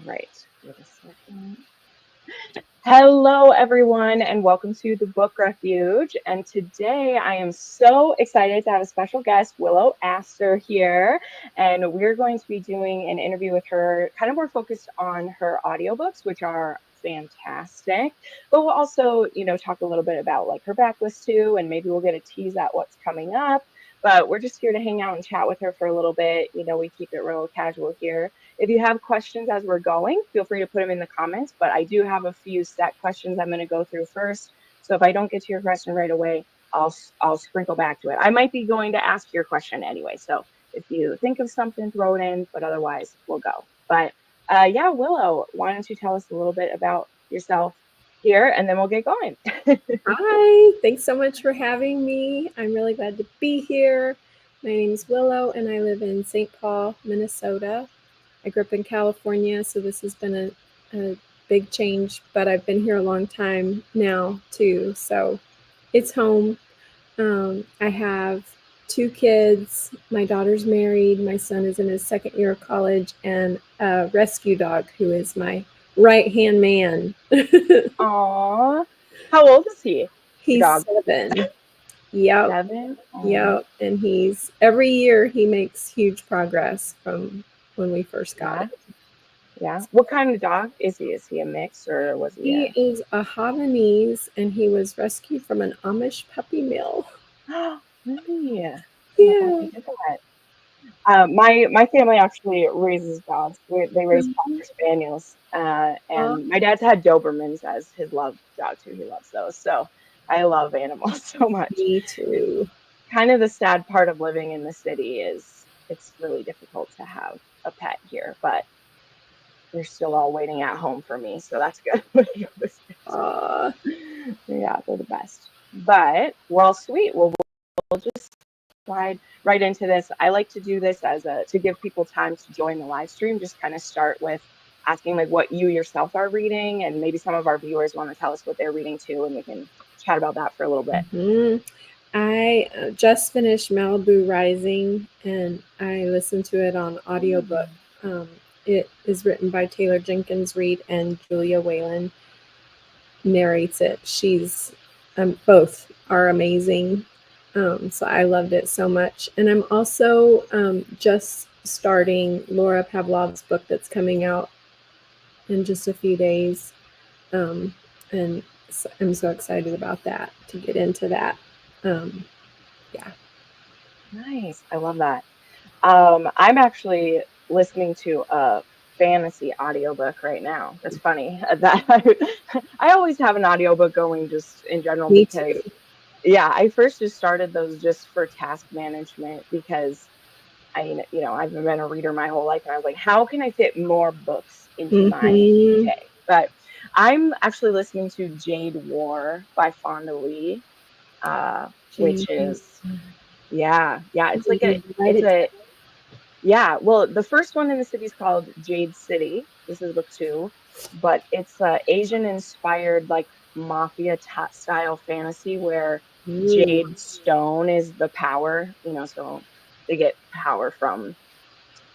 Right. Wait a second. Hello, everyone, and welcome to the Book Refuge. And today I am so excited to have a special guest, Willow Astor, here. And we're going to be doing an interview with her, kind of more focused on her audiobooks, which are fantastic. But we'll also, talk a little bit about like her backlist too, and maybe we'll get a tease at what's coming up. But we're just here to hang out and chat with her for a little bit. We keep it real casual here. If you have questions as we're going, feel free to put them in the comments, but I do have a few set questions I'm going to go through first. So if I don't get to your question right away, I'll sprinkle back to it. I might be going to ask your question anyway. So if you think of something, throw it in, but otherwise we'll go. But yeah, Willow, why don't you tell us a little bit about yourself here and then we'll get going. Hi, thanks so much for having me. I'm really glad to be here. My name is Willow and I live in St. Paul, Minnesota. I grew up in California, so this has been a big change, but I've been here a long time now too, so it's home. I have 2 kids. My daughter's married. My son is in his 2nd year of college, and a rescue dog who is my right-hand man. Aww. How old is he? He's 7. Yep. 7? Yep. And every year he makes huge progress from when we first got it. Yeah. What kind of dog is he? Is he a mix or was he? He is a Havanese, and he was rescued from an Amish puppy mill. Really? Yeah. My family actually raises dogs. They raise Cocker Spaniels, and my dad's had Dobermans as his love dog too. He loves those. So I love animals so much. Me too. Kind of the sad part of living in the city is it's really difficult to have a pet here, but they're still all waiting at home for me, so that's good. Yeah, they're the best. But well, sweet. Well, we'll just slide right into this. I like to do this to give people time to join the live stream. Just kind of start with asking like what you yourself are reading, and maybe some of our viewers want to tell us what they're reading too, and we can chat about that for a little bit. Mm-hmm. I just finished Malibu Rising, and I listened to it on audiobook. It is written by Taylor Jenkins Reid, and Julia Whalen narrates it. She's both are amazing. So I loved it so much. And I'm also just starting Laura Pavlov's book that's coming out in just a few days. And so I'm so excited about that, to get into that. Yeah. Nice. I love that. I'm actually listening to a fantasy audiobook right now. That's funny that I always have an audiobook going just in general. Me because too. Yeah, I first just started those just for task management because I've been a reader my whole life, and I was like, how can I fit more books into my day? But I'm actually listening to Jade War by Fonda Lee, which is it's like well, the first one in the city is called Jade City. This is book 2, but it's Asian inspired like mafia style fantasy where Jade Stone is the power, so they get power from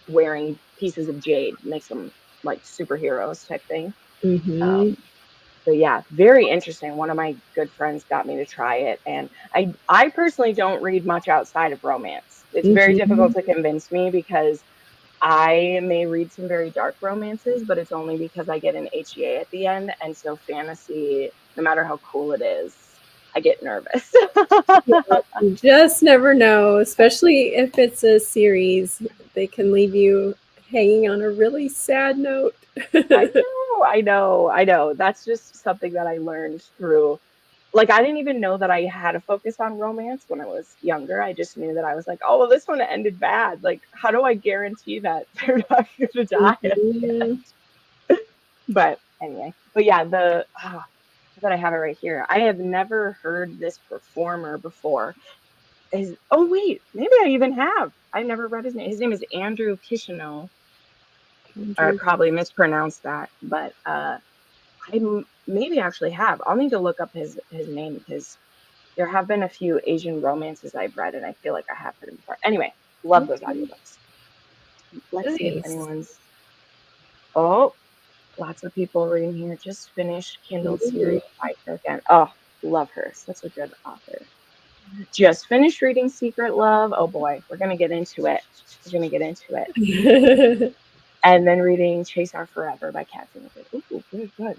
wearing pieces of jade, makes them like superheroes type thing. So yeah, very interesting. One of my good friends got me to try it, and I personally don't read much outside of romance. It's very difficult to convince me because I may read some very dark romances, but it's only because I get an HEA at the end, and so fantasy, no matter how cool it is, I get nervous. You just never know, especially if it's a series. They can leave you hanging on a really sad note. I know. That's just something that I learned through. Like, I didn't even know that I had a focus on romance when I was younger. I just knew that I was like, oh, well, this one ended bad. Like, how do I guarantee that they're not going to die at the end? But anyway, yeah, I thought I have it right here. I have never heard this performer before. Oh, wait, maybe I even have. I never read his name. His name is Andrew Kishino. I probably mispronounced that, but I maybe actually have. I'll need to look up his name because there have been a few Asian romances I've read, and I feel like I have heard him before. Anyway, love those audiobooks. Let's see if anyone's. Oh, Lots of people reading here. Just finished Kindle series by her again. Oh, love her. Such a good author. Just finished reading Secret Love. Oh boy, we're gonna get into it. We're gonna get into it. And then reading Chase Our Forever by Kat Singleton. Ooh, good, good.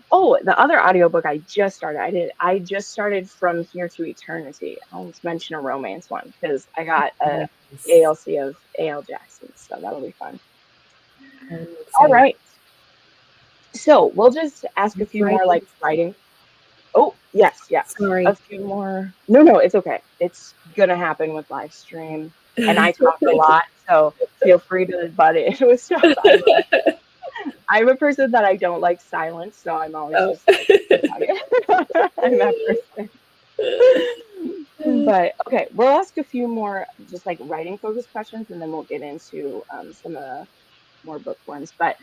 Oh, the other audiobook I just started. I just started From Here to Eternity. I almost mentioned a romance one because I got a ALC of A.L. Jackson, so that'll be fun. All right. So we'll just ask a few more like writing. Oh, yes. Sorry. A few more. No, it's okay. It's gonna happen with live stream. And I talk a lot, so feel free to butt in with stuff. I'm a person that I don't like silence, so I'm always just like talking. I'm that person. But okay, we'll ask a few more just like writing focused questions, and then we'll get into some of the more bookworms. But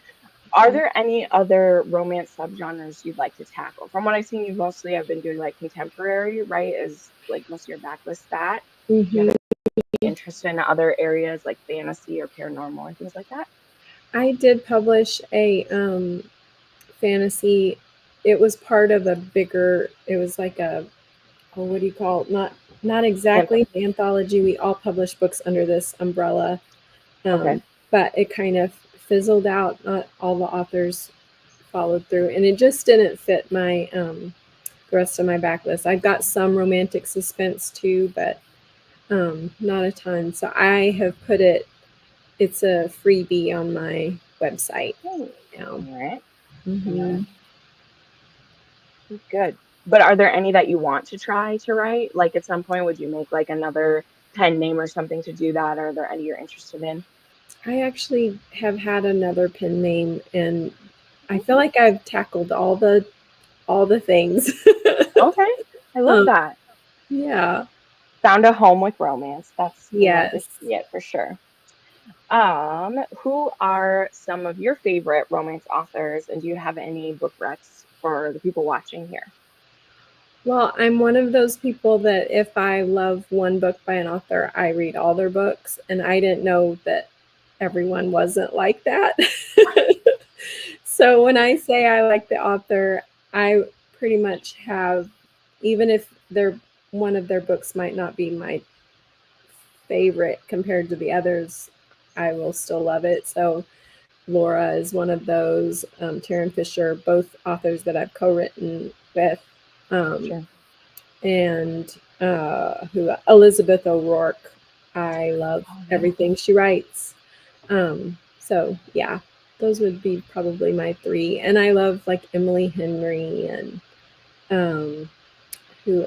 are there any other romance subgenres you'd like to tackle? From what I've seen, you mostly have been doing like contemporary, right? Is like most of your backlist that? Do you have any interest in other areas like fantasy or paranormal or things like that? I did publish a fantasy. It was part of a bigger. It was like a, what do you call it? Not exactly anthology. We all published books under this umbrella, but it kind of fizzled out. Not all the authors followed through, and it just didn't fit my the rest of my backlist. I've got some romantic suspense too, but not a ton. So I have put it. It's a freebie on my website now. All right. Mm-hmm. Good. But are there any that you want to try to write? Like at some point, would you make like another pen name or something to do that? Or are there any you're interested in? I actually have had another pen name, and I feel like I've tackled all the things. Okay, I love that. Yeah. Found a home with romance. That's we love to Yes. see it for sure. Who are some of your favorite romance authors, and do you have any book recs for the people watching here? Well, I'm one of those people that if I love one book by an author, I read all their books, and I didn't know that everyone wasn't like that. So when I say I like the author, I pretty much have, even if one of their books might not be my favorite compared to the others, I will still love it. So Laura is one of those. Taryn Fisher, both authors that I've co-written with. Sure. And who Elizabeth O'Rourke. I love everything she writes. So yeah, those would be probably my three. And I love like Emily Henry and who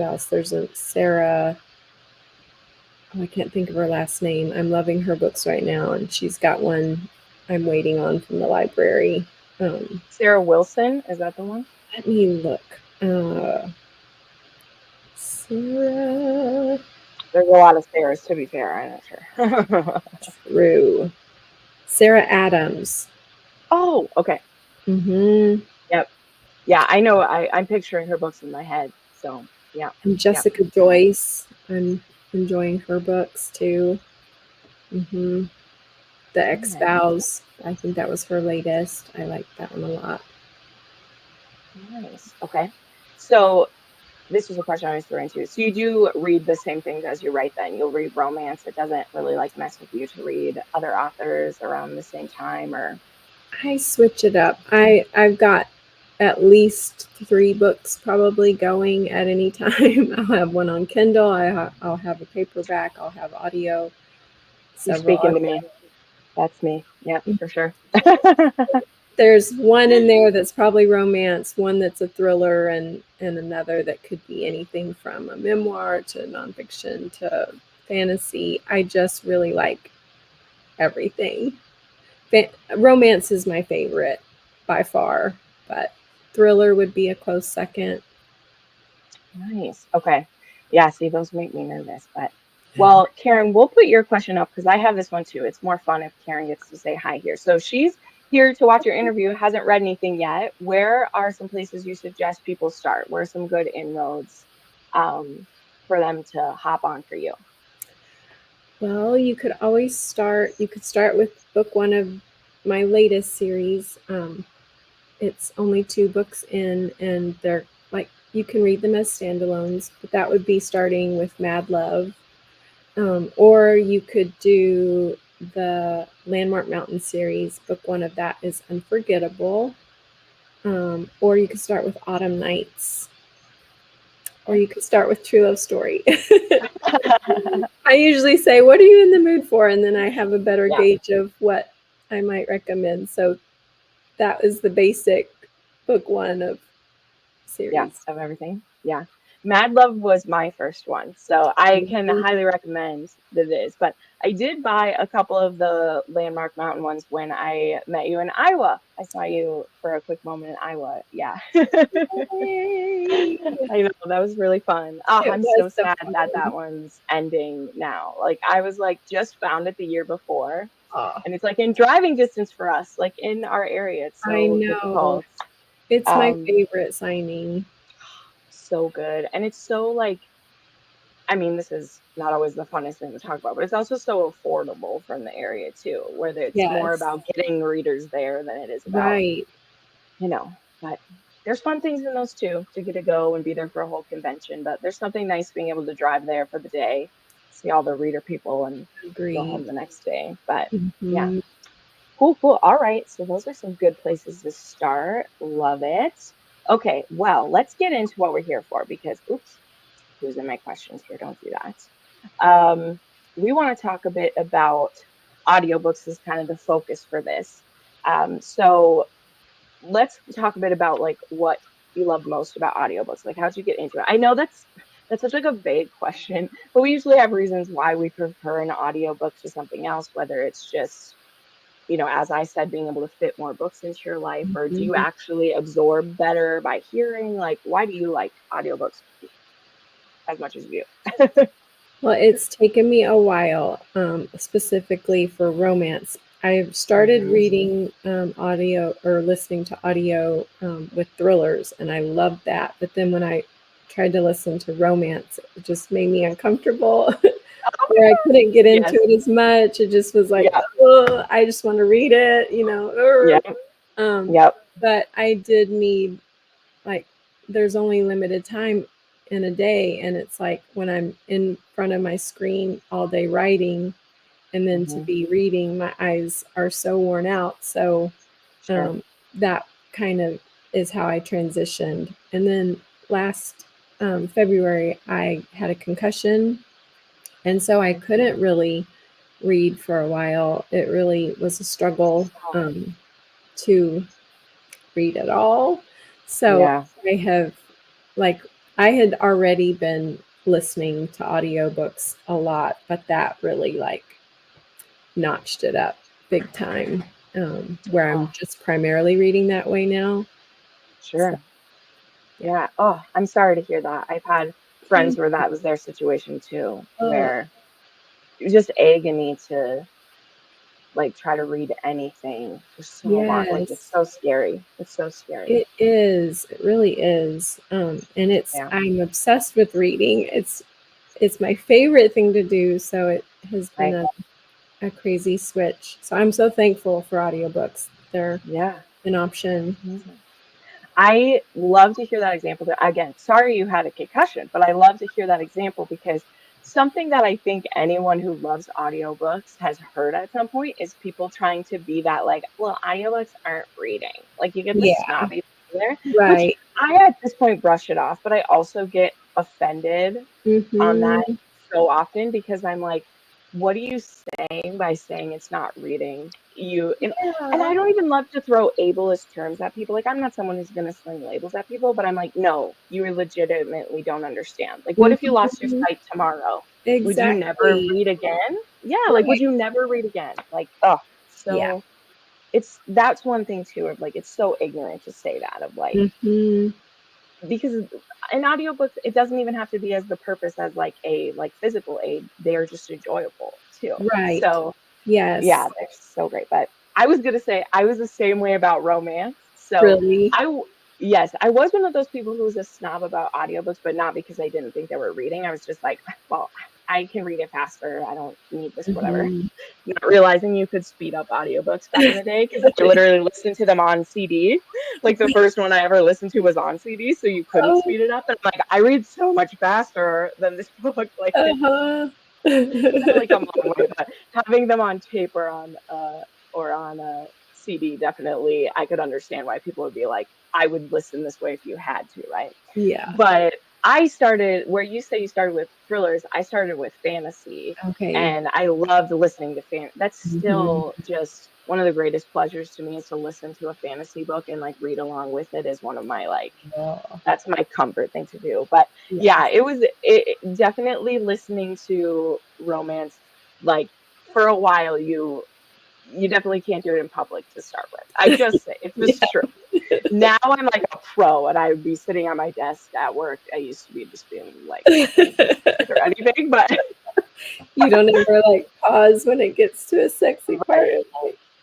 else? There's a Sarah. Oh, I can't think of her last name. I'm loving her books right now, and she's got one I'm waiting on from the library. Sarah Wilson, is that the one? Let me look. Sarah. There's a lot of Sarahs, to be fair. I'm not sure. True. Sarah Adams. Oh, okay. Mm-hmm. Yep. Yeah, I know. I'm picturing her books in my head. So, yeah. And Jessica Joyce. I'm enjoying her books too. Mm-hmm. The X-Files. I think that was her latest. I like that one a lot. Nice. Okay. So this was a question I was throwing to you. So you do read the same things as you write then? You'll read romance. It doesn't really like mess with you to read other authors around the same time or? I switch it up. I've got at least 3 books probably going at any time. I'll have one on Kindle. I'll have a paperback. I'll have audio. You're speaking to me. That's me. Yep, for sure. There's one in there that's probably romance, one that's a thriller, and another that could be anything from a memoir to nonfiction to fantasy. I just really like everything. Romance is my favorite by far, but thriller would be a close second. Nice. Okay. Yeah, see, those make me nervous. But, well, Karen, we'll put your question up because I have this one too. It's more fun if Karen gets to say hi here. So she's here to watch your interview, hasn't read anything yet. Where are some places you suggest people start? Where are some good inroads for them to hop on for you? Well, you could start with book 1 of my latest series. It's only 2 books in, and they're like you can read them as standalones, but that would be starting with Mad Love. Or you could do the Landmark Mountain series. Book 1 of that is Unforgettable. Or you could start with Autumn Nights. Or you could start with True Love Story. I usually say, what are you in the mood for? And then I have a better gauge of what I might recommend. So that was the basic book 1 of series. Yeah, of everything. Yeah. Mad Love was my first one, so I can highly recommend that it is. But I did buy a couple of the Landmark Mountain ones when I met you in Iowa. I saw you for a quick moment in Iowa. Yeah. I know, that was really fun. Oh, I'm so sad that that one's ending now. Like, I was like, just found it the year before. And it's like in driving distance for us, like in our area. It's so difficult. It's my favorite signing. So good. And it's so like, I mean, this is not always the funnest thing to talk about, but it's also so affordable from the area too, where it's more about getting readers there than it is about, you know, but there's fun things in those too, to get to go and be there for a whole convention. But there's something nice being able to drive there for the day, see all the reader people, and go home the next day. But yeah. Cool, cool. All right. So those are some good places to start. Love it. Okay, well, let's get into what we're here for because, oops, losing my questions here. Don't do that. We want to talk a bit about audiobooks as kind of the focus for this. So let's talk a bit about like what you love most about audiobooks. Like, how'd you get into it? I know that's such like a vague question, but we usually have reasons why we prefer an audiobook to something else, whether it's just, you know, as I said, being able to fit more books into your life, or do you actually absorb better by hearing? Like, why do you like audiobooks as much as you do? Well, it's taken me a while, specifically for romance. I've started reading audio or listening to audio with thrillers, and I loved that. But then when I tried to listen to romance, it just made me uncomfortable. Where I couldn't get into it as much. It just was like, oh, I just want to read it, you know. But I did need, like, there's only limited time in a day, and it's like when I'm in front of my screen all day writing, and then to be reading, my eyes are so worn out. So that kind of is how I transitioned. And then last February, I had a concussion. And so I couldn't really read for a while. It really was a struggle to read at all. So I had already been listening to audiobooks a lot, but that really like notched it up big time, where I'm just primarily reading that way now. Sure. Yeah. Oh, I'm sorry to hear that. I've had friends where that was their situation too, where it was just agony to like try to read anything for so long. Like, it's so scary. It's so scary. It is. It really is. And I'm obsessed with reading. It's my favorite thing to do. So it has been a crazy switch. So I'm so thankful for audiobooks. They're an option. I love to hear that example. Again, sorry you had a concussion, but I love to hear that example because something that I think anyone who loves audiobooks has heard at some point is people trying to be that like, well, audiobooks aren't reading. Like, you get the snobby there, which I at this point brush it off, but I also get offended on that so often because I'm like, what are you saying by saying it's not reading? And I don't even love to throw ableist terms at people. Like, I'm not someone who's going to sling labels at people, but I'm like, no, you legitimately don't understand. Like, what if you lost your sight tomorrow? Would you never read again? Yeah, like, would you never read again? Like, oh, so that's one thing too, of like, it's so ignorant to say that, of like, because in audiobooks, it doesn't even have to be as the purpose as like a physical aid. They're just enjoyable too. So yeah, they're so great. But I was gonna say I was the same way about romance. So I was one of those people who was a snob about audiobooks, but not because I didn't think they were reading. I was just like, well, I can read it faster. I don't need this, whatever. Not realizing you could speed up audiobooks back in the day, because I literally listened to them on CD. Like the first one I ever listened to was on CD, so you couldn't speed it up. And I'm like, I read so much faster than this book. Like, like I'm long way, but having them on tape or on a CD, definitely I could understand why people would be like, I would listen this way if you had to, right? Yeah. But I started where you say you started with thrillers. I started with fantasy, Okay. and I loved listening to That's still just one of the greatest pleasures to me, is to listen to a fantasy book and like read along with it. Is one of my like that's my comfort thing to do. But yeah, it definitely listening to romance, like for a while you definitely can't do it in public to start with. I just say it's just true. Now I'm like a pro, and I would be sitting on my desk at work. I used to be just being like or anything, but you don't ever like pause when it gets to a sexy part.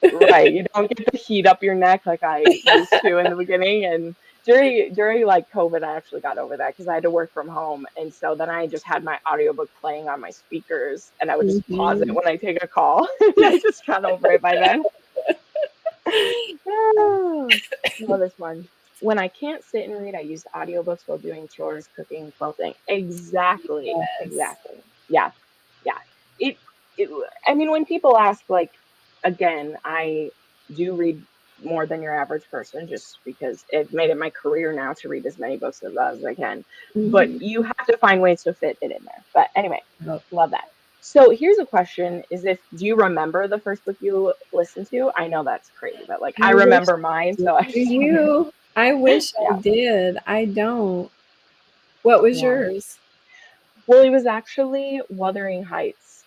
Right. You don't get the heat up your neck like I used to in the beginning. And during like COVID, I actually got over that because I had to work from home. And so then I just had my audiobook playing on my speakers, and I would just pause it when I take a call. I just got over it by then. Love this one. When I can't sit and read, I use audiobooks while doing chores, cooking, quilting. Exactly. Yes. Exactly. Yeah. Yeah. It, it, I mean, when people ask, like, again, I do read more than your average person just because it made it my career now to read as many books as I can. But you have to find ways to fit it in there. But anyway, love that. So here's a question: do you remember the first book you listened to? I know that's crazy, but like I remember mine. So I wish I did. I don't. What was yours? Well, it was actually Wuthering Heights,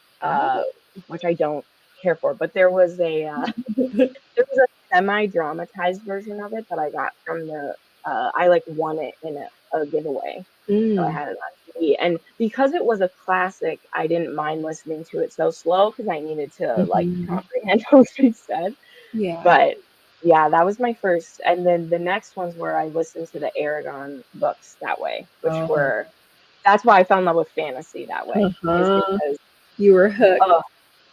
which I don't care for, but there was a semi-dramatized version of it that I got from I like won it in a giveaway. So I had it on TV. And because it was a classic, I didn't mind listening to it so slow because I needed to like comprehend what she said. Yeah. But yeah, that was my first. And then the next ones where I listened to the Aragon books that way, which that's why I fell in love with fantasy that way. Is because you were hooked.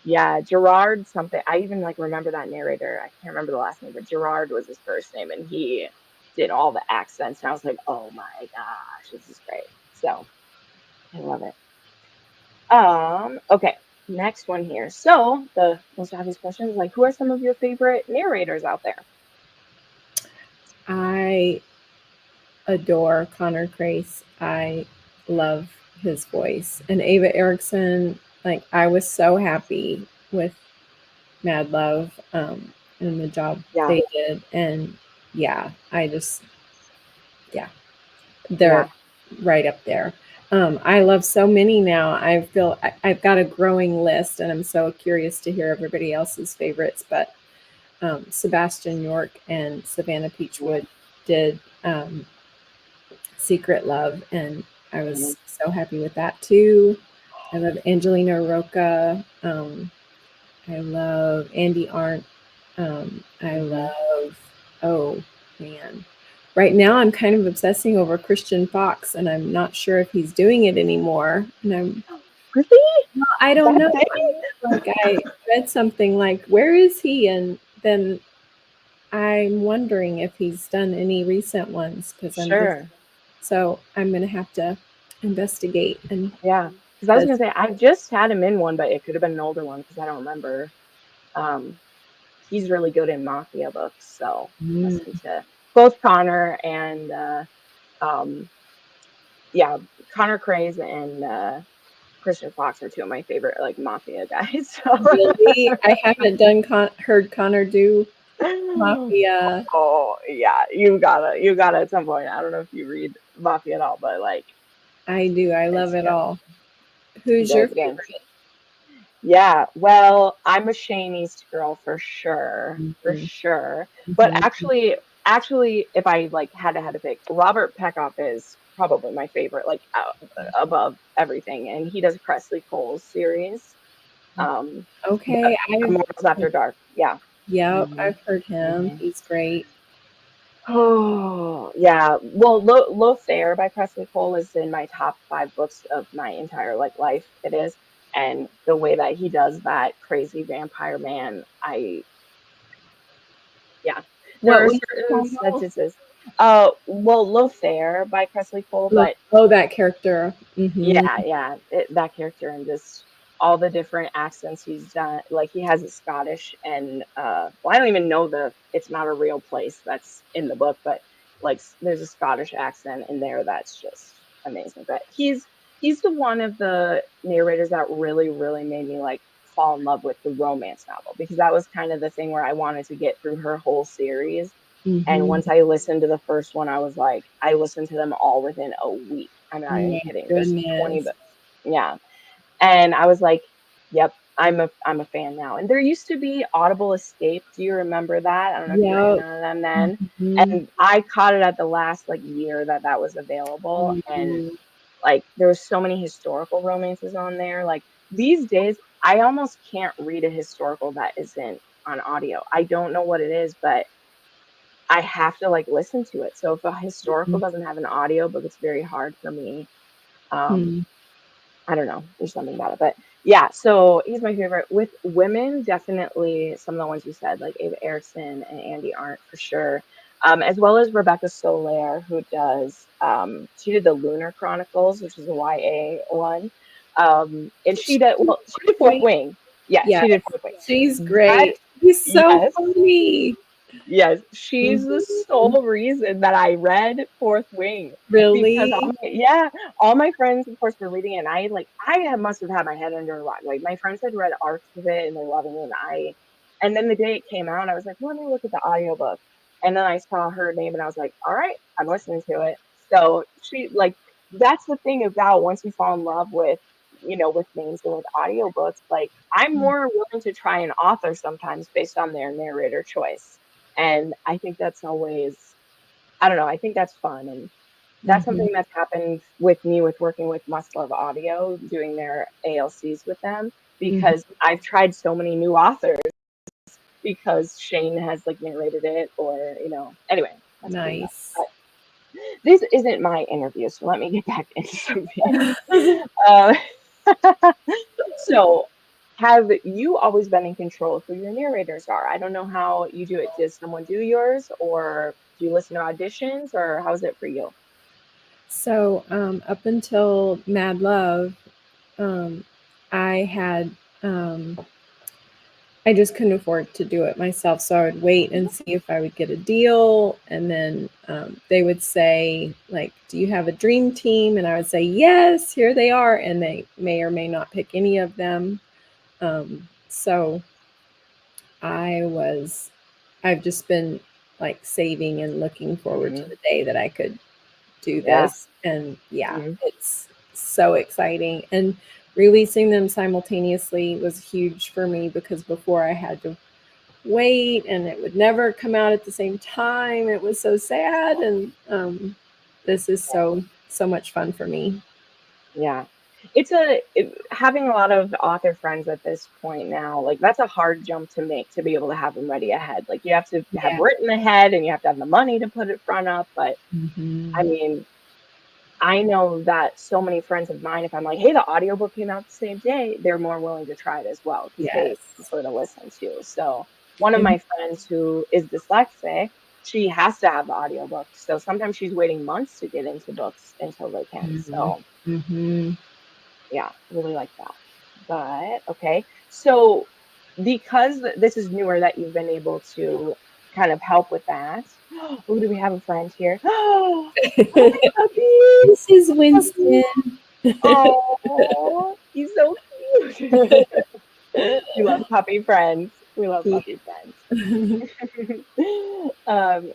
Yeah, Gerard something. I even like remember that narrator. I can't remember the last name, but Gerard was his first name, and he did all the accents. And I was like, oh my gosh, this is great. So I love it. Okay, next one here. So the most obvious question is like, who are some of your favorite narrators out there? I adore Connor Crace. I love his voice. And Ava Erickson, like I was so happy with Mad Love and the job they did. And they're right up there. I love so many now. I've got a growing list, and I'm so curious to hear everybody else's favorites. But Sebastian York and Savannah Peachwood did Secret Love, and I was so happy with that too. I love Angelina Roca. I love Andy Arndt. I love, right now I'm kind of obsessing over Christian Fox, and I'm not sure if he's doing it anymore. And I'm really? I don't know. Like I read something like, where is he? And then I'm wondering if he's done any recent ones because so I'm gonna have to investigate. And because I was gonna say I've just had him in one, but it could have been an older one because I don't remember. He's really good in mafia books, so listen to both Connor and Connor Craze and Christian Fox are two of my favorite like mafia guys. So. Really, I haven't heard Connor do mafia. Oh yeah, you gotta at some point. I don't know if you read mafia at all, but like I do. I love it all. Who's your favorite? Yeah, well, I'm a Shane East girl for sure, But actually, if I like had to pick, Robert Peckoff is probably my favorite, like above everything, and he does Presley Cole's series. Okay, Immortals After Dark. Yeah. Yep, I've heard him. He's great. Oh, yeah. Well, Lo Fair by Presley Cole is in my top 5 books of my entire life. It is, and the way that he does that crazy vampire man, yeah. There What are was the certain title? sentences. Well, Lo Fair by Presley Cole, Look, but oh, that character. Mm-hmm. yeah, that character and just all the different accents he's done. Like he has a Scottish and well, I don't even know it's not a real place that's in the book, but like there's a Scottish accent in there that's just amazing. But he's the one of the narrators that really made me like fall in love with the romance novel because that was kind of the thing where I wanted to get through her whole series. And Mm-hmm. once I listened to the first one, I was like, I listened to them all within a week. I'm not Oh even my kidding. There's 20 goodness. books. Yeah. And I was like, yep, I'm a fan now. And there used to be Audible Escape. Do you remember that? I don't know if you were in Yep. on them then. Mm-hmm. And I caught it at the last like year that was available. And Mm-hmm. like there was so many historical romances on there. Like these days, I almost can't read a historical that isn't on audio. I don't know what it is, but I have to like listen to it. So if a historical doesn't have an audio book, it's very hard for me. Um, Mm-hmm. I don't know. There's something about it. But yeah, so he's my favorite. With women, definitely some of the ones you said, like Ava Erickson and Andy Arndt for sure. As well as Rebecca Soler, who she did the Lunar Chronicles, which is a YA one. And she did Fourth Great. Wing. Yeah, Yes, she did Fourth she's Wing. That, great. He's so yes, funny. yes, she's the Mhm. sole reason that I read Fourth Wing because Really? all my friends, of course, were reading it, and must have had my head under a rock. Like my friends had read arcs of it and they're loving it, and then the day it came out, I was like, well, let me look at the audiobook, and then I saw her name, and I was like, all right, I'm listening to it. So that's the thing about once you fall in love with with names and with audiobooks, like I'm more willing to try an author sometimes based on their narrator choice. And I think that's always, I don't know, I think that's fun. And that's Mhm. something that's happened with me with working with Must Love Audio, doing their ALCs with them, Mhm. because I've tried so many new authors because Shane has like narrated it or, anyway, that's pretty much. Nice. But this isn't my interview, so let me get back into something. Uh, so, have you always been in control of who your narrators are? I don't know how you do it. Does someone do yours, or do you listen to auditions, or how's it for you? So, up until Mad Love, um, I had I just couldn't afford to do it myself, so I would wait and see if I would get a deal, and then they would say, like, "Do you have a dream team?" And I would say, "Yes, here they are," and they may or may not pick any of them. So I was, I've just been like saving and looking forward to Hmm. the day that I could do Yeah. this. And yeah, Hmm. it's so exciting. And releasing them simultaneously was huge for me because before I had to wait and it would never come out at the same time. It was so sad. And this is so much fun for me. Yeah. Having a lot of author friends at this point now, like that's a hard jump to make to be able to have them ready ahead. Like you have to have Yeah. written ahead and you have to have the money to put it front up. But I Hmm. mean, I know that so many friends of mine, if I'm like, hey, the audiobook came out the same day, they're more willing to try it as well because they Yes. prefer to listen to. So one of And my friends who is dyslexic, she has to have the audiobook. So sometimes she's waiting months to get into books until they can. So hmm yeah, really like that. But okay. So because this is newer that you've been able to kind of help with that. Oh, do we have a friend here? Oh, puppies. this is Hi, Winston. puppies. Oh, he's so cute. We love puppy friends. We love He- puppy friends.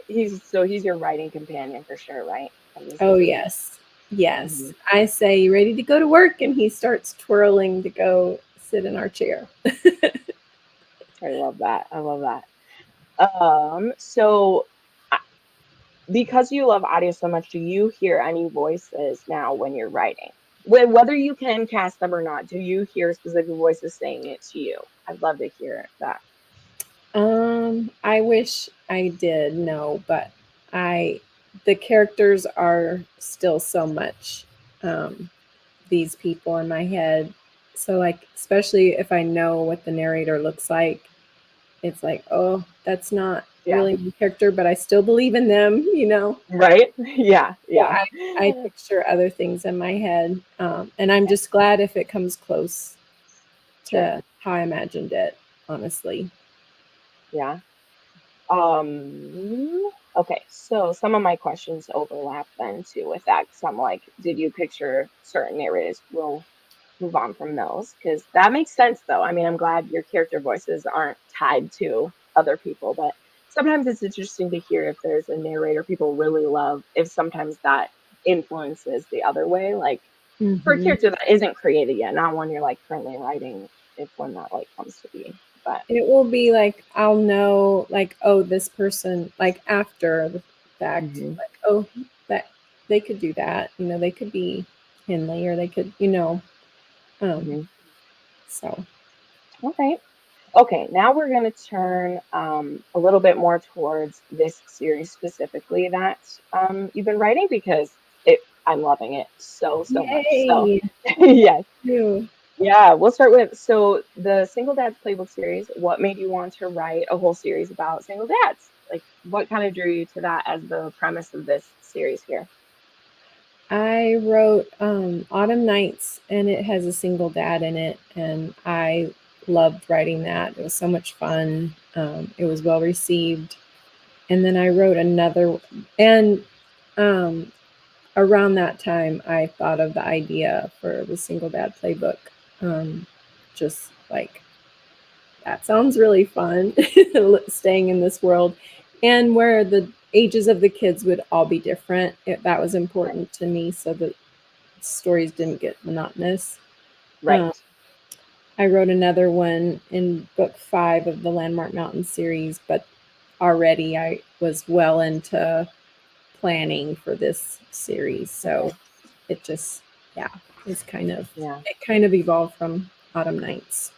He's your writing companion for sure, right? From this oh, series. yes. Yes. Mhm. I say, "You ready to go to work?" And he starts twirling to go sit in our chair. I love that. I love that. So uh, because you love audio so much, do you hear any voices now when you're writing? Whether you can cast them or not, do you hear specific voices saying it to you? I'd love to hear that. I wish I did know, but the characters are still so much these people in my head. So like, especially if I know what the narrator looks like, it's like, oh, that's not really my character, but I still believe in them, you know? Right? Yeah. So I picture other things in my head. And I'm just glad if it comes close to how I imagined it, honestly. Yeah. Okay, so some of my questions overlap then too with that. Because I'm like, did you picture certain narrators? We'll move on from those because that makes sense though. I mean, I'm glad your character voices aren't tied to other people, but sometimes it's interesting to hear if there's a narrator people really love, if sometimes that influences the other way. Like for a character that isn't created yet, not one you're like currently writing, if when that like comes to be. But it will be like, I'll know, like, oh, this person, like after the fact, like, oh, that they could do that, you know, they could be Henley, or they could, you know, so. Okay, now we're going to turn a little bit more towards this series specifically that you've been writing because I'm loving it so much. So, Yay! yes. You. Yeah, we'll start with the Single Dads Playbook series. What made you want to write a whole series about single dads? Like, what kind of drew you to that as the premise of this series here? I wrote Autumn Nights, and it has a single dad in it, and I loved writing that. It was so much fun. It was well received. And then I wrote another, and around that time, I thought of the idea for the Single Dad Playbook. Just like, that sounds really fun, staying in this world, and where the ages of the kids would all be different. That was important to me, so that stories didn't get monotonous. Right. I wrote another one in book 5 of the Landmark Mountain series, but already I was well into planning for this series, so it just, yeah, it's kind of, it kind of evolved from Autumn Nights.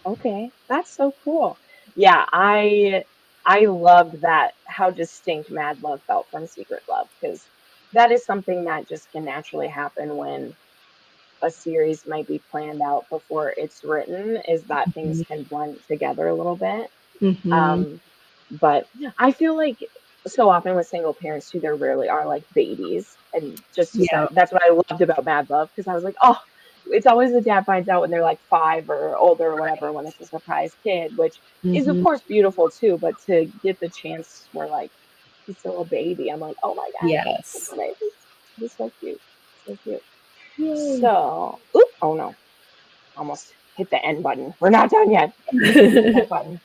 Okay, that's so cool. Yeah, I loved that how distinct Mad Love felt from Secret Love because that is something that just can naturally happen when a series might be planned out before it's written, is that things can blend together a little bit. But I feel like so often with single parents too, there rarely are like babies. And just to Yeah. set, that's what I loved about Mad Love because I was like, oh, it's always the dad finds out when they're like 5 or older or whatever, when it's a surprise kid, which is of course beautiful too. But to get the chance where like he's still a baby, I'm like, oh my God, it's Yes. amazing. He's so cute. So cute. Yay. So, oop, oh no, almost hit the end button. We're not done yet. Hit that button.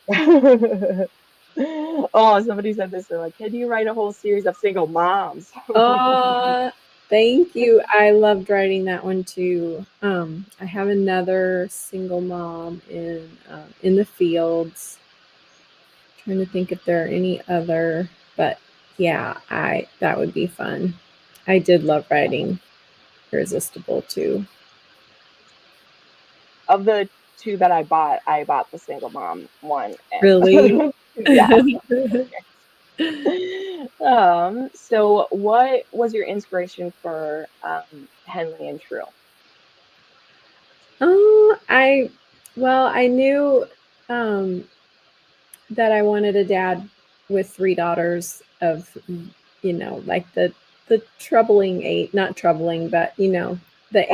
Oh, somebody said this. They're like, can you write a whole series of single moms? Thank you. I loved writing that one too. I have another single mom in the fields. Trying to think if there are any other, but yeah, that would be fun. I did love writing Irresistible too. Of the two that I bought the single mom one. Really? Yeah. So what was your inspiration for Henley and True? I knew that I wanted a dad with 3 daughters of, you know, like the troubling age, not troubling, but you know, the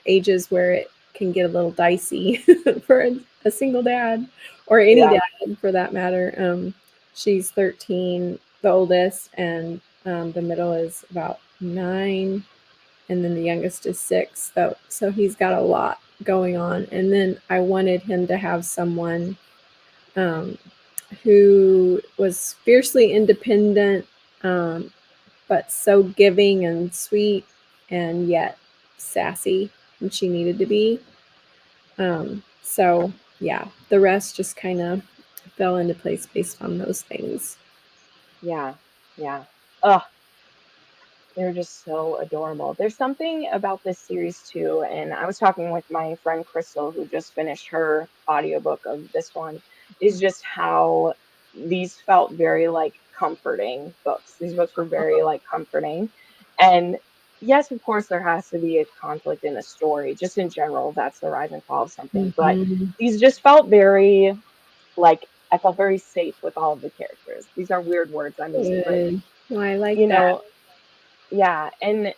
ages where it can get a little dicey for a single dad, or any dad for that matter. She's 13, the oldest, and the middle is about 9, and then the youngest is 6. So he's got a lot going on, and then I wanted him to have someone um, who was fiercely independent, um, but so giving and sweet, and yet sassy, and she needed to be. So yeah, the rest just kind of fell into place based on those things. Yeah. Yeah. Oh, they're just so adorable. There's something about this series too, and I was talking with my friend Crystal, who just finished her audiobook of this one, is just how these felt very like comforting books. These books were very like comforting. And yes, of course, there has to be a conflict in the story. Just in general, that's the rise and fall of something. But Mhm. these just felt very like I felt very safe with all of the characters. These are weird words I'm using, but Good. Well, I like you that. know, yeah. And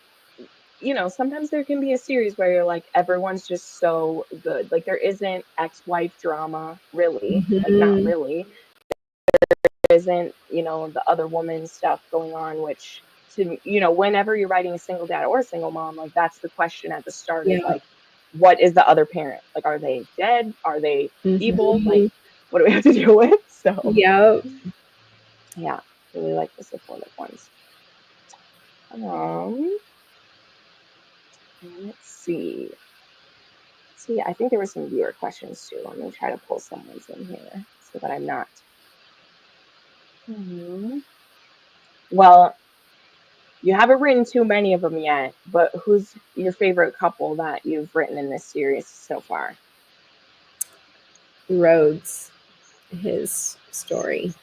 sometimes there can be a series where you're like, everyone's just so good. Like there isn't ex-wife drama, really. Like not Mhm. really. There isn't, the other woman stuff going on, which whenever you're writing a single dad or a single mom, like that's the question at the start is Yeah. like, what is the other parent? Like, are they dead? Are they evil? Like, Mhm. what do we have to deal with? So Yep. yeah, really like the supportive ones. Um, let's see. See, I think there were some viewer questions too. Let me try to pull some ones in here so that I'm not. Well, you haven't written too many of them yet, but who's your favorite couple that you've written in this series so far? Rhodes, his story.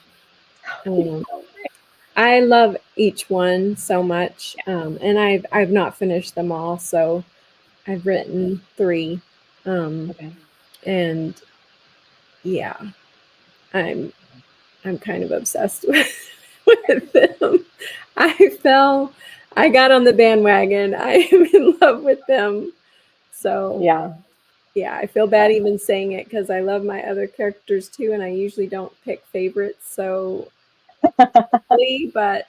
He's Um, so great. I love each one so much, and I've not finished them all, so I've written 3, Okay. and yeah, I'm I'm kind of obsessed with them. I got on the bandwagon. I am in love with them. So Yeah. yeah, I feel bad even saying it because I love my other characters too, and I usually don't pick favorites. So, but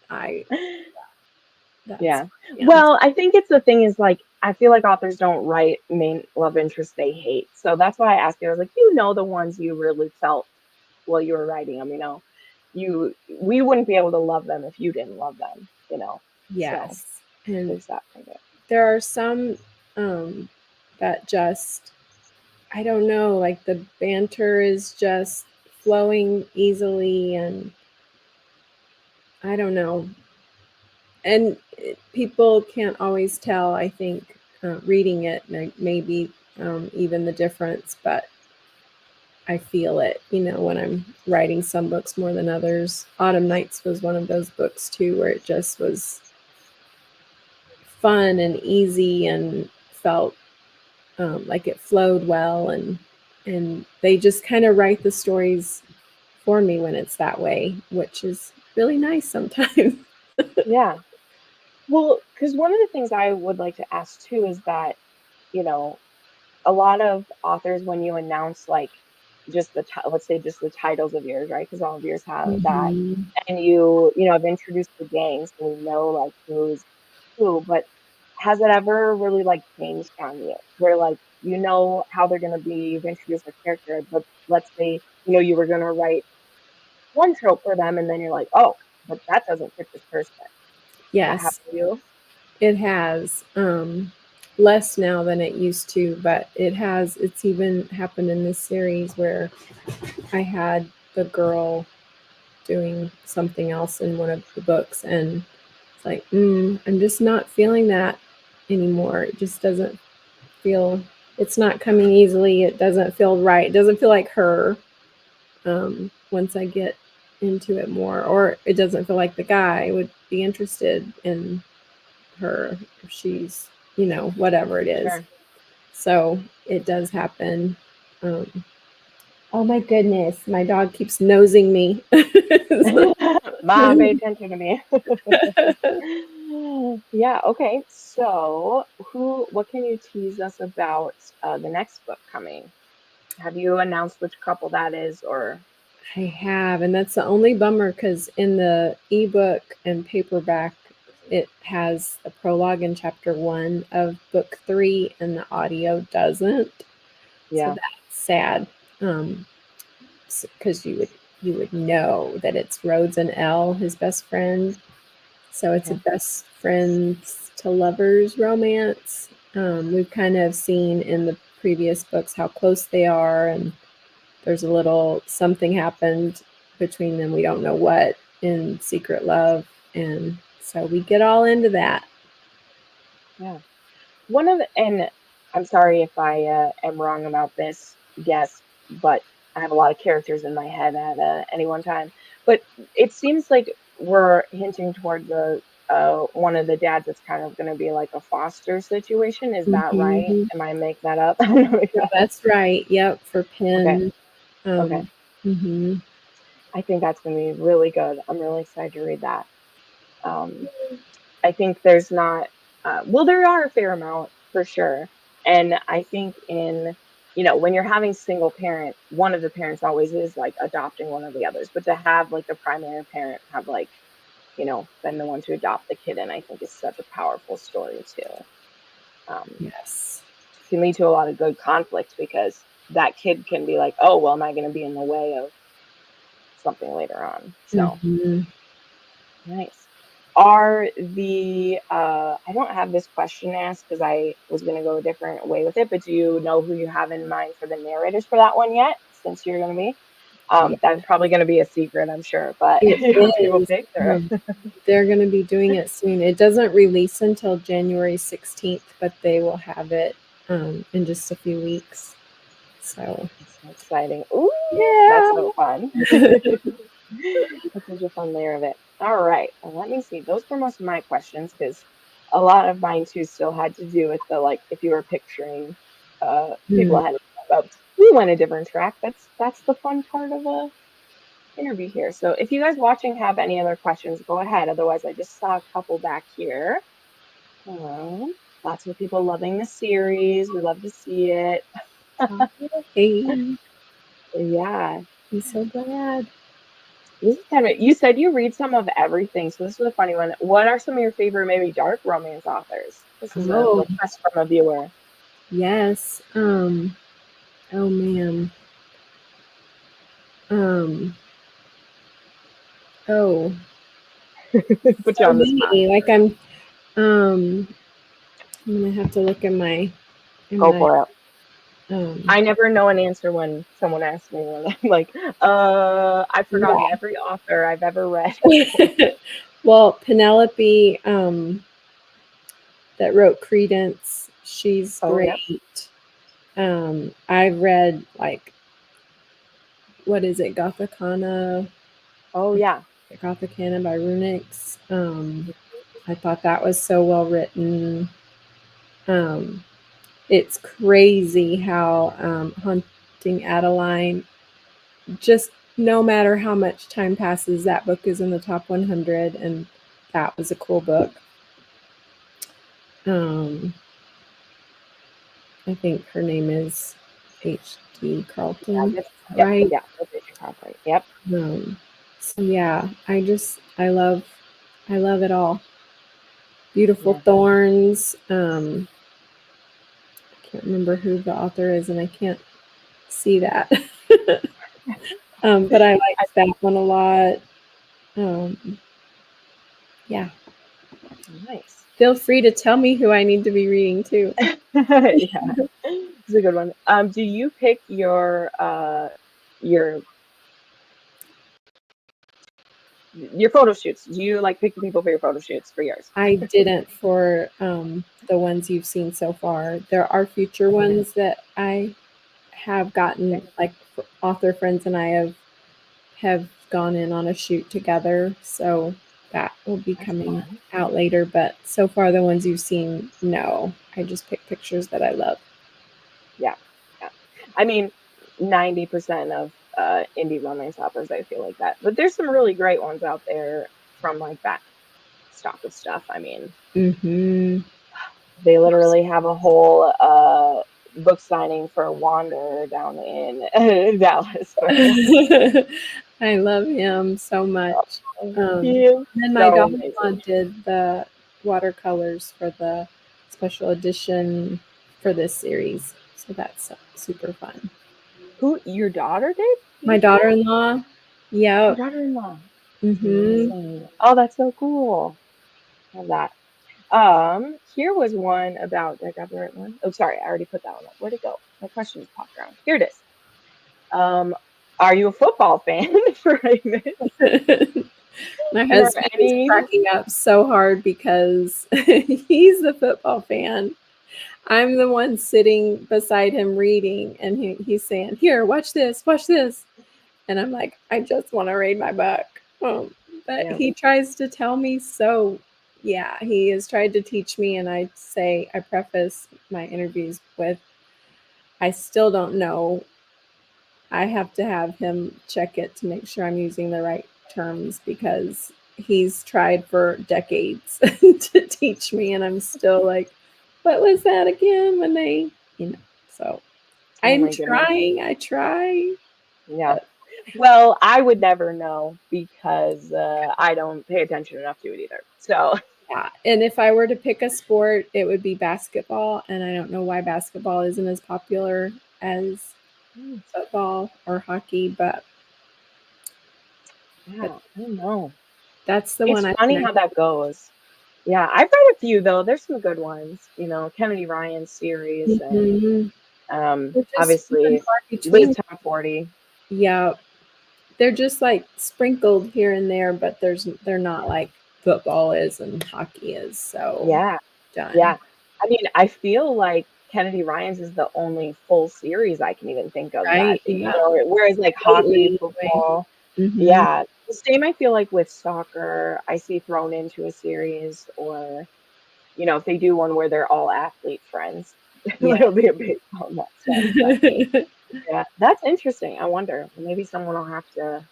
I that's Yeah. yeah, Well, I think it's the thing is like I feel like authors don't write main love interests they hate. So that's why I asked you. I was like, the ones you really felt while you were writing them, we wouldn't be able to love them if you didn't love them. So yes, and there's that kind of. there are some that just I don't know, like the banter is just flowing easily, and I don't know. And people can't always tell, I think, reading it, maybe even the difference, but I feel it, when I'm writing some books more than others. Autumn Nights was one of those books too, where it just was fun and easy and felt like it flowed well, and they just kind of write the stories for me when it's that way, which is really nice sometimes. Yeah. Well, because one of the things I would like to ask too is that, you know, a lot of authors, when you announce like just let's say just the titles of yours, right? Because all of yours have that, Mhm. and have introduced the gang, so we know like who's who. But has it ever really like changed on you, where like how they're gonna be, you've introduced a character, but let's say you were gonna write one trope for them, and then you're like, oh, but that doesn't fit this person. Does that Yes, happen to you? it has. Less now than it used to, but it's even happened in this series where I had the girl doing something else in one of the books, and it's like, I'm just not feeling that anymore. It just doesn't feel, it's not coming easily. It doesn't feel right. It doesn't feel like her once I get into it more, or it doesn't feel like the guy would be interested in her if she's, whatever it is. Sure. So it does happen. Um, oh my goodness, my dog keeps nosing me. Mom, pay attention to me. Yeah, okay. So, what can you tease us about the next book coming? Have you announced which couple that is, or I have, and that's the only bummer because in the ebook and paperback, it has a prologue in chapter 1 of book 3, and the audio doesn't. So yeah, that's sad. Because you would know that it's Rhodes and Elle, his best friend. So it's a okay, best friends to lovers romance. We've kind of seen in the previous books how close they are, and there's a little something happened between them. We don't know what in Secret Love, and so we get all into that. yeah. And I'm sorry if I am wrong about this guess, but I have a lot of characters in my head at any one time. But it seems like we're hinting toward the one of the dads that's kind of going to be like a foster situation. Is that right? Mhm. Am I making that up? I'm gonna make No, that up. that's right. Yep, for Okay. Penn. Okay. Mhm. I think that's going to be really good. I'm really excited to read that. Um, I think there's not, well, there are a fair amount for sure. And I think when you're having single parent, one of the parents always is like adopting one of the others. But to have like the primary parent have like, been the one to adopt the kid in, I think is such a powerful story too. Yes. Can lead to a lot of good conflict because that kid can be like, oh, well, am I going to be in the way of something later on? So Mhm. nice. Are I don't have this question asked because I was going to go a different way with it, but do you know who you have in mind for the narrators for that one yet? Since you're going to be, Yeah, that's probably going to be a secret, I'm sure, but it people is. picked her. They're going to be doing it soon. It doesn't release until January 16th, but they will have it in just a few weeks. So, That's so exciting. Ooh, that's yeah. so fun. That's such a fun layer of it. All right. Well, let me see. Those were most of my questions because a lot of mine too still had to do with the like if you were picturing people Mm, ahead of time. But we went a different track. That's the fun part of a interview here. So if you guys watching have any other questions, go ahead. Otherwise, I just saw a couple back here. Lots of people loving the series. We love to see it. hey, Yeah. I'm so glad. This is kind of, you said you read some of everything, so this is a funny one. What are some of your favorite, maybe dark romance authors? This is a Oh, request from a viewer. yes. Oh man. Um, oh, Put you so on the spot. many. Um, I'm gonna have to look in Go my, for it. um, I never know an answer when someone asks me when I'm like, I've forgotten every author I've ever read. yeah. Well, Penelope, that wrote Credence, she's Oh, yep. great. I've read what is it, Oh, yeah. Gothicana by Runix. I thought that was so well written. Um, it's crazy how Hunting Adeline, just no matter how much time passes, that book is in the top 100, and that was a cool book. Um, I think her name is H.D. Yeah, Carlton, yep, right? yeah. That's Richard Crawford. Yep. So yeah, I love it all. Beautiful Yeah. Thorns. I can't remember who the author is, and I can't see that. But I liked that one a lot. Yeah. Nice. Feel free to tell me who I need to be reading too. Yeah, it's a good one. Do you pick your photo shoots? Do you like pick the people for your photo shoots for yours? I didn't for the ones you've seen so far. There are future ones that I have gotten, like author friends and I have gone in on a shoot together, so that will be That's coming fun. out later. But so far, the ones you've seen, no, I just pick pictures that I love. Yeah, yeah. I mean, 90% of indie romance authors, I feel like that. But there's some really great ones out there from like that stock of stuff. I mean, Mm-hmm. they literally have a whole book signing for Wander down in Dallas. I love him so much. He is And then my so daughter-in-law amazing. did the watercolors for the special edition for this series, so that's super fun. Who, your daughter did? Did My you say? daughter-in-law, Your yep. daughter-in-law. That's Mm-hmm. amazing. Oh, that's so cool. Love that. Here was one about, did I grab the right one? Oh, sorry, I already put that one up. Where'd it go? My question just popped around. Here it is. Um, are you a football fan for Raymond? My And are husband is any, cracking up so hard because he's the football fan. I'm the one sitting beside him reading, and he's saying, "Here, watch this, watch this," and I'm like, "I just want to read my book." But Yeah. he tries to tell me so. Yeah, he has tried to teach me, and I preface my interviews with, I still don't know. I have to have him check it to make sure I'm using the right terms, because he's tried for decades to teach me, and I'm still like, what was that again when they, so Oh I'm my goodness. trying, I try. Yeah. But Well, I would never know because I don't pay attention enough to it either. So, yeah, and if I were to pick a sport, it would be basketball, and I don't know why basketball isn't as popular as football or hockey, but yeah, I don't know. that's the It's one I funny can. how that goes. Yeah, I've read a few though. There's some good ones. Kennedy Ryan's series and Mhm. They're just few and obviously far Liz between. Top 40. Yeah, they're just like sprinkled here and there, but they're not like football is and hockey is so Yeah, done. yeah. I mean, I feel like Kennedy Ryan's is the only full series I can even think of that, Right? Yeah. whereas like hockey, Lately, anyway. football, Mhm. yeah. The same I feel like with soccer, I see thrown into a series or, if they do one where they're all athlete friends, Yeah. it'll be a big on that stuff. But yeah, that's interesting. I wonder, maybe someone will have to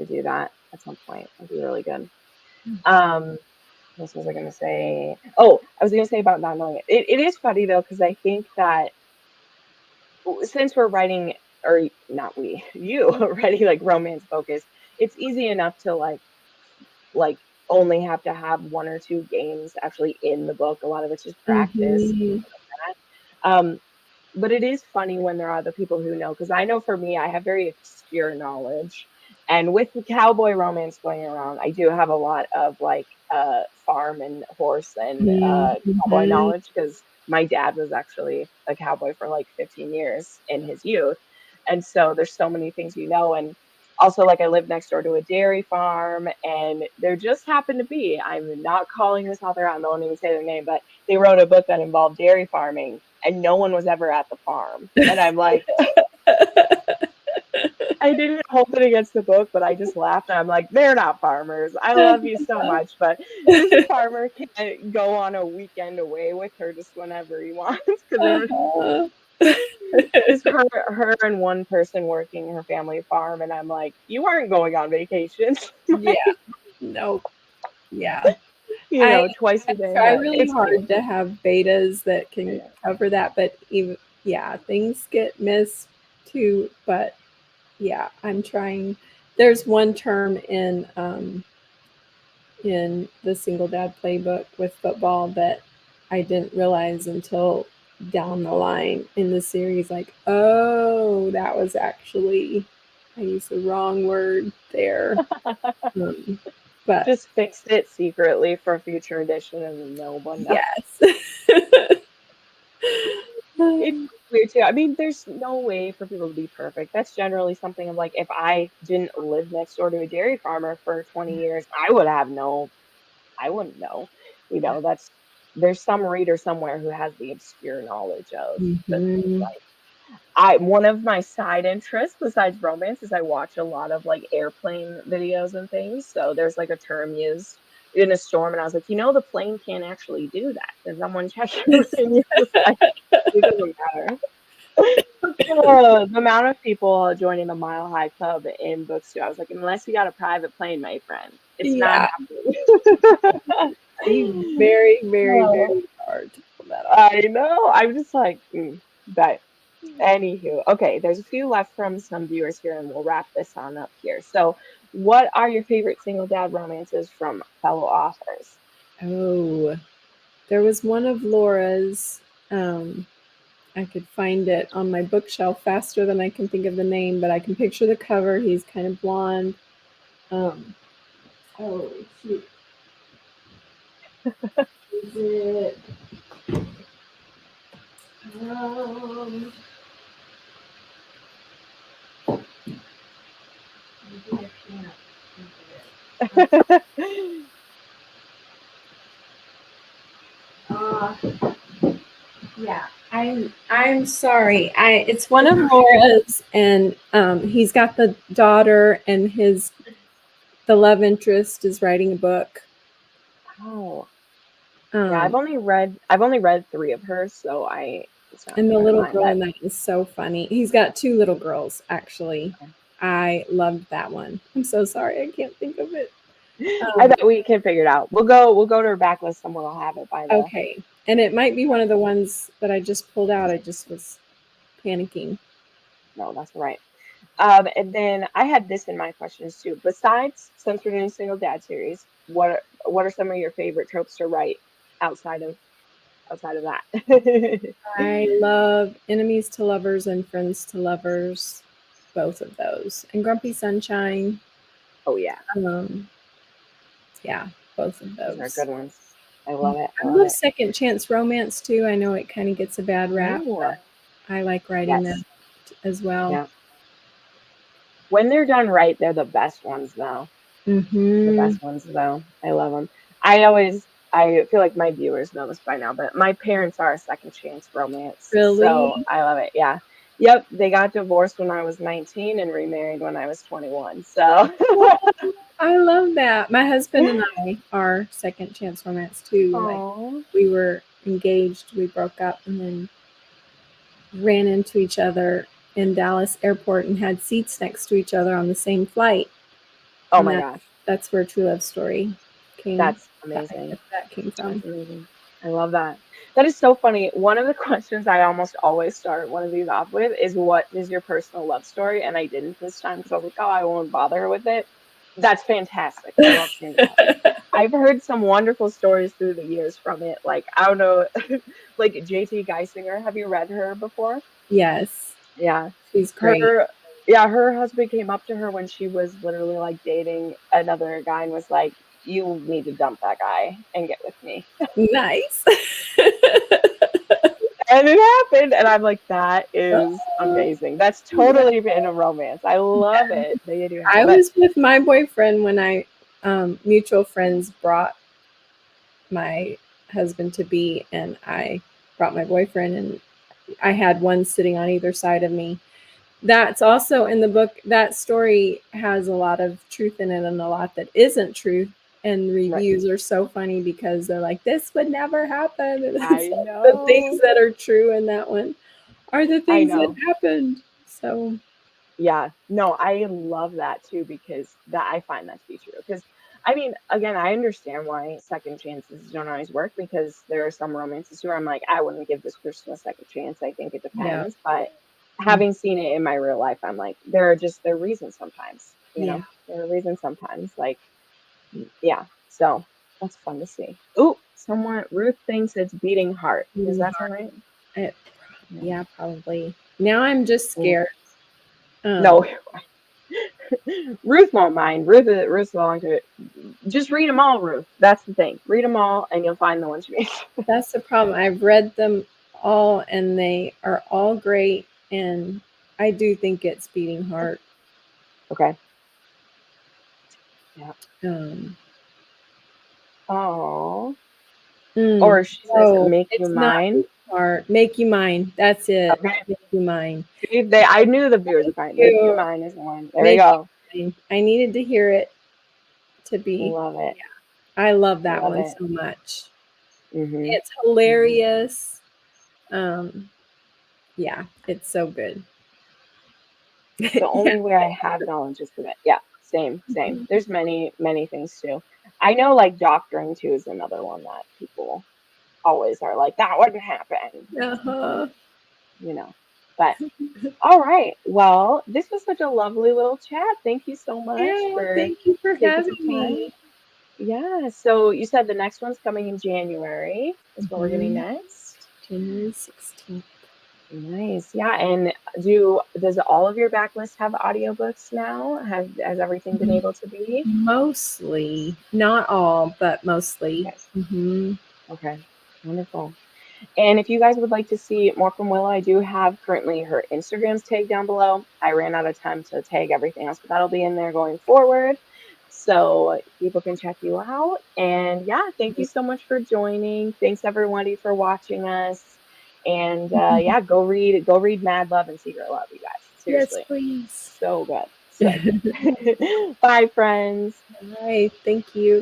do that at some point. That'd be really good. Um, what was I going to say? Oh, I was going to say about not knowing it. It is funny though, because I think that since we're writing, or not we, you writing like romance focused, it's easy enough to like only have to have one or two games actually in the book. A lot of it's just practice. Mhm. Um, but it is funny when there are other people who know, because I know for me, I have very obscure knowledge. And with the cowboy romance going around, I do have a lot of like farm and horse and cowboy Mhm. knowledge because my dad was actually a cowboy for like 15 years in his youth. And so there's so many things And also, like, I live next door to a dairy farm, and there just happened to be, I'm not calling this author out, I won't even say their name, but they wrote a book that involved dairy farming and no one was ever at the farm. And I'm like, I didn't hold it against the book, but I just laughed. And I'm like, they're not farmers. I love you so much, but this farmer can't go on a weekend away with her just whenever he wants because Uh-huh. just her and one person working her family farm. And I'm like, you aren't going on vacation, Yeah. like, No. Yeah. I twice a day, try but really it's cute. hard to have betas that can Yeah. cover that, but even, yeah, things get missed too. But yeah, I'm trying. There's one term in the single dad playbook with football that I didn't realize until down the line in the series. Like, oh, that was actually, I used the wrong word there. Um, but Just fixed it secretly for a future edition and no one knows. yes. It's weird too. I mean, there's no way for people to be perfect. That's generally something of like, if I didn't live next door to a dairy farmer for 20 years, I wouldn't know. There's some reader somewhere who has the obscure knowledge of the things. Mhm. One of my side interests besides romance is I watch a lot of like airplane videos and things. So there's like a term used in a storm, and I was like, the plane can't actually do that. Does someone check it? And you're just like, it doesn't matter. The amount of people joining the Mile High Club in books too. I was like, unless you got a private plane, my friend, it's not Yeah, it's happening. very, very, Oh, very hard to pull that off. I know. I'm just like, but anywho, okay. There's a few left from some viewers here, and we'll wrap this on up here. So, what are your favorite single dad romances from fellow authors? Oh, there was one of Laura's. Um, I could find it on my bookshelf faster than I can think of the name, but I can picture the cover. He's kind of blonde. Um, oh shoot, is it? Um, maybe I can't think of it. Uh, Yeah, I'm sorry. It's one of Laura's, and he's got the daughter, and the love interest is writing a book. Oh, yeah, I've only read 3 of hers, so it's not And the front of little mine, girl but in that is so funny. He's got 2 little girls, actually. okay. I loved that one. I'm so sorry, I can't think of it. I bet we can figure it out. We'll go to her backlist. Someone will have it by the. Okay, and it might be one of the ones that I just pulled out. I just was panicking. No, that's right. And then I had this in my questions too. Besides, since we're doing single dad series, what are some of your favorite tropes to write outside of that? I love enemies to lovers and friends to lovers, both of those, and Grumpy Sunshine. Oh yeah, Um, yeah, both of those are those. good ones. I love it. I I love love it. second chance romance too. I know it kind of gets a bad rap, Oh, but I like writing that yes. as well. Yeah. When they're done right, they're the best ones though. The Mm-hmm. best ones though. I love them. I feel like my viewers know this by now, but my parents are a second chance romance. So Really? I love it. Yeah. Yep. They got divorced when I was 19 and remarried when I was 21. So I love that. My husband and I are second chance romance too. Like oh, we were engaged, we broke up, and then ran into each other in Dallas airport and had seats next to each other on the same flight. oh And my gosh. that's where True Love Story came. That's I amazing. guess that came That's from. amazing. I love that. That is so funny. One of the questions I almost always start one of these off with is what is your personal love story? And I didn't this time because I was like, oh, I won't bother her with it. That's fantastic. I love hearing that. I've heard some wonderful stories through the years from it. Like, I don't know, like JT Geisinger. Have you read her before? Yes, Yeah. she's great. Her, yeah, her husband came up to her when she was literally like dating another guy and was like, you need to dump that guy and get with me. Nice. And it happened, and I'm like, that is amazing. That's Yeah. totally in a romance. I love it that you do have I it. But was with my boyfriend when I mutual friends brought my husband to be, and I brought my boyfriend, and I had one sitting on either side of me. That's also in the book. That story has a lot of truth in it and a lot that isn't truth. And right, reviews are so funny because they're like, "This would never happen." And it's I like the things know, that are true in that one are the I things that know. happened. So Yeah, no, I love that too because that I find that to be true. Because I mean, again, I understand why second chances don't always work because there are some romances where I'm like, I wouldn't give this person a second chance. I think it yeah, depends, but having seen it in my real life, I'm like, there are reasons sometimes. yeah. There are reasons sometimes. Like, yeah, so that's fun to see. Oh, someone Ruth thinks it's beating heart. Does Beating that sound heart. right? It, Yeah. yeah, probably. Now I'm just Yeah. scared. Um, No, Ruth won't mind. Ruth's willing to just read them all, Ruth. That's the thing. Read them all, and you'll find the ones you mean. that's the problem. I've read them all, and they are all great. And I do think it's beating heart. Okay. Yeah. Um, Oh. mm, Or she says, no, "Make you it's not mine." beating heart. Make you mine. That's it. Okay. Make you mine. See, I knew the viewers would find "Make you You mine" is the one. There we make go. you mine. I needed to hear it to be. Love it. I love that Love one it. so much. Mhm. It's hilarious. Um, yeah, it's so good. The Yeah. only way I have knowledge is from it. Yeah, same, same. There's many, many things too. I know like doctoring too is another one that people always are like, that wouldn't happen. Uh-huh. You know. But all right. Well, this was such a lovely little chat. Thank you so much Yeah, for thank you for taking having some time. me. Yeah. So you said the next one's coming in January. Is what we're getting Mhm. next. January 16th. Nice. Yeah. And does all of your backlist have audiobooks now? Has everything been able to be? Mostly, not all, but mostly. Okay. Hmm. Okay. Wonderful. And if you guys would like to see more from Willow, I do have currently her Instagram's tagged down below. I ran out of time to tag everything else, but that'll be in there going forward. So people can check you out. And yeah, thank you so much for joining. Thanks everybody for watching us. And yeah, go read Mad Love and Secret Love, you guys. Yes, Seriously, please. so good, so good. Bye, friends. Bye. Thank you.